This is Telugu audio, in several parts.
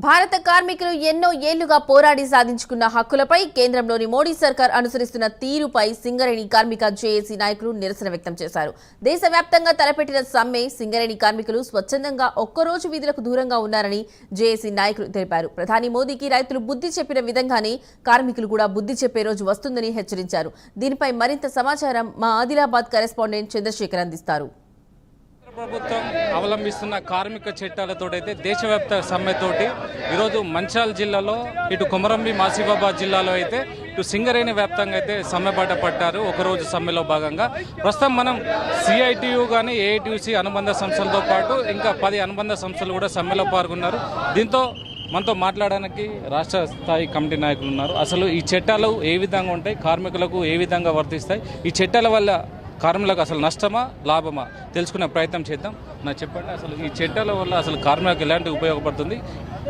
భారత కార్మికులు ఎన్నో ఏళ్లుగా పోరాడి సాధించుకున్న హక్కులపై కేంద్రంలోని మోడీ సర్కార్ అనుసరిస్తున్న తీరుపై సింగరేణి కార్మిక జేఏసీ నాయకులు నిరసన వ్యక్తం చేశారు. దేశవ్యాప్తంగా తలపెట్టిన సమ్మె సింగరేణి కార్మికులు స్వచ్ఛందంగా ఒక్కరోజు విధులకు దూరంగా ఉన్నారని జేఏసీ నాయకులు తెలిపారు. ప్రధాని మోదీకి రైతులు బుద్ధి చెప్పిన విధంగానే కార్మికులు కూడా బుద్ధి చెప్పే రోజు వస్తుందని హెచ్చరించారు. దీనిపై మరింత సమాచారం మా ఆదిలాబాద్ కరెస్పాండెంట్ చంద్రశేఖర్ అందిస్తారు. ప్రభుత్వం అవలంబిస్తున్న కార్మిక చట్టాలతోటైతే దేశవ్యాప్త సమ్మెతోటి ఈరోజు మంచిర్యాల జిల్లాలో ఇటు కొమరంభీం ఆసిఫాబాద్ జిల్లాలో అయితే ఇటు సింగరేణి వ్యాప్తంగా అయితే సమ్మె బాట పట్టారు. ఒకరోజు సమ్మెలో భాగంగా ప్రస్తుతం మనం సిఐటియు కానీ ఏఐటియుసి అనుబంధ సంస్థలతో పాటు ఇంకా 10 అనుబంధ సంస్థలు కూడా సమ్మెలో పాల్గొన్నారు. దీంతో మనతో మాట్లాడడానికి రాష్ట్ర స్థాయి కమిటీ నాయకులు ఉన్నారు. అసలు ఈ చట్టాలు ఏ విధంగా ఉంటాయి, కార్మికులకు ఏ విధంగా వర్తిస్తాయి, ఈ చట్టాల వల్ల కార్మికులకు అసలు నష్టమా లాభమా తెలుసుకునే ప్రయత్నం చేద్దాం. నాకు చెప్పండి, అసలు ఈ చట్టాల వల్ల అసలు కార్మికులకు ఎలాంటి ఉపయోగపడుతుంది,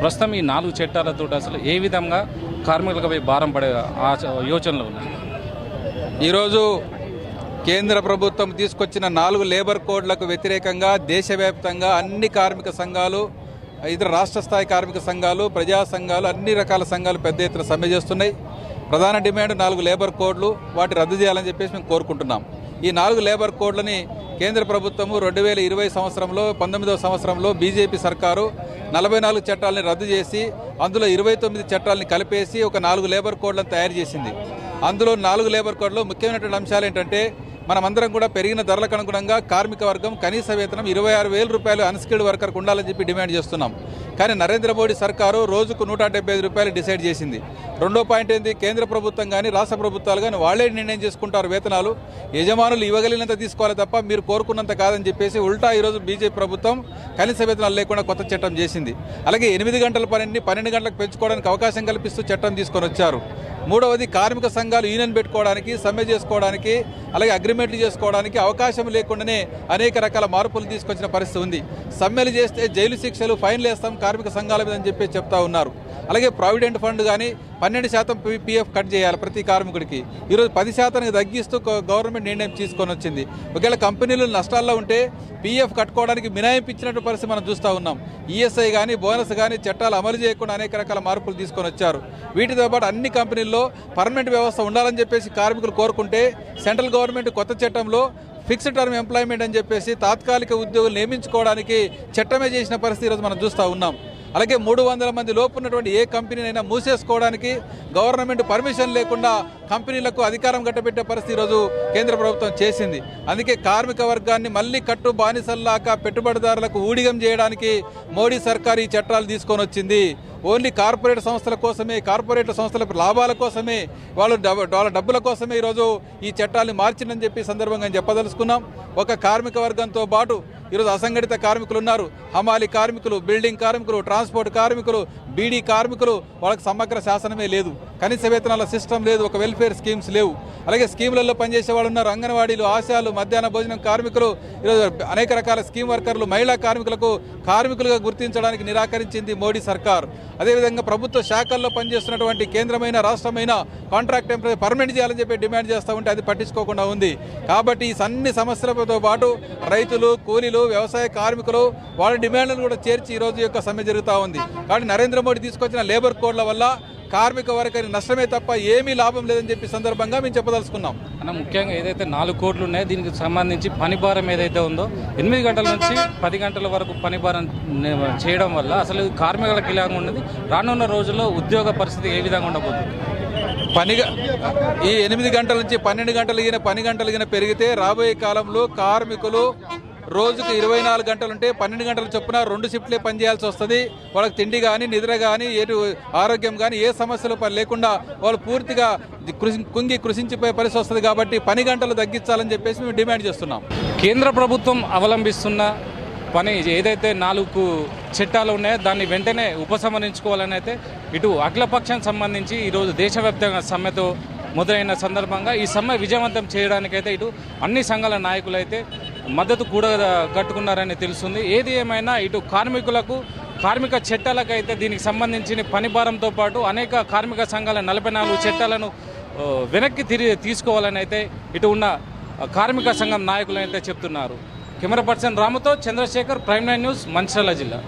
ప్రస్తుతం ఈ 4 చట్టాలతో అసలు ఏ విధంగా కార్మికులపై భారం పడే యోచనలు ఉన్నాయి? ఈరోజు కేంద్ర ప్రభుత్వం తీసుకొచ్చిన 4 లేబర్ కోడ్లకు వ్యతిరేకంగా దేశవ్యాప్తంగా అన్ని కార్మిక సంఘాలు, ఇతర రాష్ట్ర స్థాయి కార్మిక సంఘాలు, ప్రజా సంఘాలు, అన్ని రకాల సంఘాలు పెద్ద ఎత్తున సమ్మె చేస్తున్నాయి. ప్రధాన డిమాండ్ 4 లేబర్ కోడ్లు, వాటి రద్దు చేయాలని చెప్పేసి మేము కోరుకుంటున్నాం. ఈ 4 లేబర్ కోడ్లని కేంద్ర ప్రభుత్వము 2020 సంవత్సరంలో 19వ సంవత్సరంలో బీజేపీ సర్కారు 44 చట్టాలని రద్దు చేసి అందులో 29 చట్టాలని కలిపేసి ఒక 4 లేబర్ కోడ్లను తయారు చేసింది. అందులో 4 లేబర్ కోడ్లో ముఖ్యమైనటువంటి అంశాలు ఏంటంటే, మనమందరం కూడా పెరిగిన ధరలకు అనుగుణంగా కార్మిక వర్గం కనీస వేతనం 26,000 రూపాయలు అన్స్కిల్డ్ వర్కర్కి ఉండాలని చెప్పి డిమాండ్ చేస్తున్నాం. కానీ నరేంద్ర మోడీ సర్కారు రోజుకు 175 రూపాయలు డిసైడ్ చేసింది. రెండో పాయింట్ ఏంటి, కేంద్ర ప్రభుత్వం కానీ రాష్ట్ర ప్రభుత్వాలు కానీ వాళ్ళే నిర్ణయం చేసుకుంటారు వేతనాలు, యజమానులు ఇవ్వగలిగినంత తీసుకోవాలి తప్ప మీరు కోరుకున్నంత కాదని చెప్పేసి ఉల్టా ఈరోజు బీజేపీ ప్రభుత్వం కనీస వేతనాలు లేకుండా కొత్త చట్టం చేసింది. అలాగే 8 గంటల పనిని 12 గంటలకు పెంచుకోవడానికి అవకాశం కల్పిస్తూ చట్టం తీసుకొని వచ్చారు. మూడవది, కార్మిక సంఘాలు యూనియన్ పెట్టుకోవడానికి, సమ్మె చేసుకోవడానికి, అలాగే అగ్రిమెంట్లు చేసుకోవడానికి అవకాశం లేకుండానే అనేక రకాల మార్పులు తీసుకొచ్చిన పరిస్థితి ఉంది. సమ్మెలు చేస్తే జైలు శిక్షలు, ఫైన్లు వేస్తాం కార్మిక సంఘాల మీద అని చెప్పి చెప్తా ఉన్నారు. అలాగే ప్రావిడెంట్ ఫండ్ కానీ 12% పీఎఫ్ కట్ చేయాలి ప్రతి కార్మికుడికి. ఈరోజు 10% తగ్గిస్తూ గవర్నమెంట్ నిర్ణయం తీసుకొని వచ్చింది. ఒకవేళ కంపెనీలు నష్టాల్లో ఉంటే పీఎఫ్ కట్టుకోవడానికి మినహాయింపు ఇచ్చినట్టు పరిస్థితి మనం చూస్తూ ఉన్నాం. ఈఎస్ఐ కానీ బోనస్ కానీ చట్టాలు అమలు చేయకుండా అనేక రకాల మార్పులు తీసుకొని వచ్చారు. వీటితో పాటు అన్ని కంపెనీల్లో పర్మనెంట్ వ్యవస్థ ఉండాలని చెప్పేసి కార్మికులు కోరుకుంటే సెంట్రల్ గవర్నమెంట్ కొత్త చట్టంలో ఫిక్స్డ్ టర్మ్ ఎంప్లాయ్మెంట్ అని చెప్పేసి తాత్కాలిక ఉద్యోగులు నియమించుకోవడానికి చట్టమే చేసిన పరిస్థితి ఈరోజు మనం చూస్తూ ఉన్నాం. అలాగే 300 మంది లోపు ఉన్నటువంటి ఏ కంపెనీనైనా మూసేసుకోవడానికి గవర్నమెంట్ పర్మిషన్ లేకుండా కంపెనీలకు అధికారం కట్టబెట్టే పరిస్థితి ఈరోజు కేంద్ర ప్రభుత్వం చేసింది. అందుకే కార్మిక వర్గాన్ని మళ్ళీ కట్టు బానిసల్లాగా పెట్టుబడిదారులకు ఊడిగం చేయడానికి మోడీ సర్కార్ ఈ చట్టాలు తీసుకొని వచ్చింది. ఓన్లీ కార్పొరేట్ సంస్థల కోసమే, కార్పొరేట్ సంస్థల లాభాల కోసమే, వాళ్ళ డబ్బుల కోసమే ఈరోజు ఈ చట్టాన్ని మార్చిందని చెప్పి సందర్భంగా చెప్పదలుచుకున్నాం. ఒక కార్మిక వర్గంతో పాటు ఈరోజు అసంఘటిత కార్మికులు ఉన్నారు, హమాలి కార్మికులు, బిల్డింగ్ కార్మికులు, ట్రాన్స్పోర్ట్ కార్మికులు, బీడీ కార్మికులు, వాళ్ళకి సమగ్ర శాసనమే లేదు, కనీస వేతనాల సిస్టమ్ లేదు, ఒక వెల్ఫేర్ స్కీమ్స్ లేవు. అలాగే స్కీములలో పనిచేసే వాళ్ళు ఉన్నారు, అంగన్వాడీలు, ఆశాలు, మధ్యాహ్న భోజనం కార్మికులు, ఈరోజు అనేక రకాల స్కీమ్ వర్కర్లు, మహిళా కార్మికులకు కార్మికులుగా గుర్తించడానికి నిరాకరించింది మోడీ సర్కార్. అదేవిధంగా ప్రభుత్వ శాఖల్లో పనిచేస్తున్నటువంటి కేంద్రమైన రాష్ట్రమైన కాంట్రాక్ట్ ఎంప్లాయీ పర్మనెంట్ చేయాలని చెప్పి డిమాండ్ చేస్తూ ఉంటే అది పట్టించుకోకుండా ఉంది. కాబట్టి ఈ అన్ని సమస్యలతో పాటు రైతులు, కూలీలు, వ్యవసాయ కార్మికులు వాళ్ళ డిమాండ్లను కూడా చేర్చి ఈరోజు యొక్క సమ్మె జరుగుతూ ఉంది. కాబట్టి నరేంద్ర మోడీ తీసుకొచ్చిన లేబర్ కోడ్ల వల్ల కార్మిక వర్గానికి నష్టమే తప్ప ఏమీ లాభం లేదని చెప్పి సందర్భంగా మేము చెప్పదలుచుకున్నాం. అన్న, ముఖ్యంగా ఏదైతే 4 కోట్లు ఉన్నాయో దీనికి సంబంధించి పని భారం ఏదైతే ఉందో 8 గంటల నుంచి 10 గంటల వరకు పని భారం చేయడం వల్ల అసలు కార్మికులకు ఇలాగ ఉన్నది, రానున్న రోజుల్లో ఉద్యోగ పరిస్థితి ఏ విధంగా ఉండబోతుంది? ఈ 8 గంటల నుంచి 12 గంటలు పని గంటలు పెరిగితే రాబోయే కాలంలో కార్మికులు రోజుకు 24 గంటలుంటే 12 గంటల చొప్పున 2 షిఫ్ట్లే పనిచేయాల్సి వస్తుంది. వాళ్ళకి తిండి కానీ, నిద్ర కానీ, ఆరోగ్యం కానీ ఏ సమస్యలు లేకుండా వాళ్ళు పూర్తిగా కృషించిపోయే పరిస్థితి వస్తుంది. కాబట్టి పని గంటలు తగ్గించాలని చెప్పేసి మేము డిమాండ్ చేస్తున్నాం. కేంద్ర ప్రభుత్వం అవలంబిస్తున్న పని ఏదైతే 4 చట్టాలు ఉన్నాయో దాన్ని వెంటనే ఉపసంహరించుకోవాలని అయితే ఇటు అఖిలపక్షానికి సంబంధించి ఈరోజు దేశవ్యాప్తంగా సమ్మెతో మొదలైన సందర్భంగా ఈ సమ్మె విజయవంతం చేయడానికైతే ఇటు అన్ని సంఘాల నాయకులు అయితే మద్దతు కూడా కట్టుకున్నారని తెలుస్తుంది. ఏది ఏమైనా ఇటు కార్మిక చట్టాలకైతే దీనికి సంబంధించిన పని భారంతో పాటు అనేక కార్మిక సంఘాల 44 చట్టాలను వెనక్కి తీసుకోవాలని అయితే ఇటు ఉన్న కార్మిక సంఘం నాయకులు అయితే చెప్తున్నారు. కెమెరా పర్సన్ రాముతో చంద్రశేఖర్, ప్రైమ్ 9 న్యూస్, మంచిర్యాల జిల్లా.